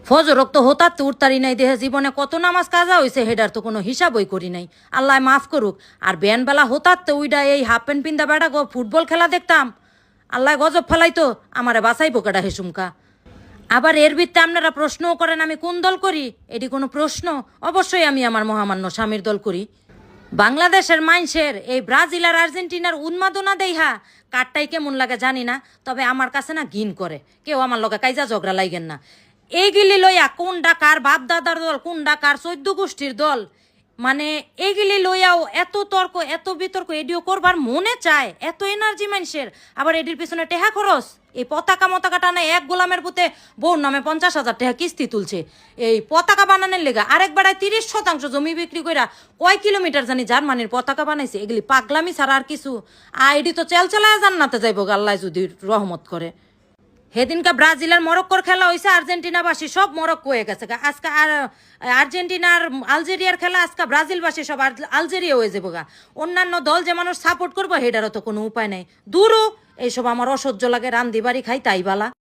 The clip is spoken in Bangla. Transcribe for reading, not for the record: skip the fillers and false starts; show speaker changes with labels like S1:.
S1: ফজরক তো হতার তো উঠতারি নাই, দেহে জীবনে কত নামাজ কাজা হয়েছে হেডার তো কোনো হিসাবই করি নাই। আল্লাহ মাফ করুক। আর বেলা হতার তো উইডা এই হাফ প্যান্ট পিন্দা বেড়া গো ফুটবল খেলা দেখতাম। আল্লাহ গজব ফেলাইতো, আমারে বাঁচাইবো কেডা হেসুমকা। আবার এর ভিত্তে আপনারা প্রশ্নও করেন আমি কোন দল করি, এটি কোনো প্রশ্ন? অবশ্যই আমি আমার মহামান্য স্বামীর দল করি। বাংলাদেশের মানুষের এই ব্রাজিল আর আর্জেন্টিনার উন্মাদনা দেইহা কারটাই কেমন লাগে জানি না, তবে আমার কাছে না ঘিন করে। কেউ আমার লগে কাইজা ঝগড়া লাগেন না। এইগুলি লইয়া কোন ডাকার বাপ দাদার দল, কোন ডাকার 14 গোষ্ঠীর দল, মানে এইগুলি লইয়াও এত তর্ক এত বিতর্ক এডিও করবার মনে চায়, এত এনার্জি মানুষের। আবার এডির পিছনে টেহা খরচ। এই পতাকা মতাকা টানে এক গোলামের পুতে বউর নামে 50,000 টাকা কিস্তি তুলছে এই পতাকা বানানোর লেগা। আরেক বেড়ায় 30% জমি বিক্রি কইরা কয় কিলোমিটার জানি জার্মানির পতাকা বানাইছে। এগুলি পাগলামি ছাড়া আর কিছু। এডি তো চেলচালায় জান্নাতে যাইব আল্লাহ যদি রহমত করে। সেদিনকে ব্রাজিলের মরক্কোর খেলা হয়েছে, আর্জেন্টিনাবাসী সব মরক্কো হয়ে গেছে। আজকে আর আর্জেন্টিনার আলজেরিয়ার খেলা, আজকে ব্রাজিলবাসী সব আলজেরিয়া হয়ে যাবো গা। অন্যান্য দল যে মানুষ সাপোর্ট করবো হেটারও তো কোনো উপায় নাই। দূরও এইসব আমার অসহ্য লাগে, রান্দি বাড়ি খাই তাই বালা।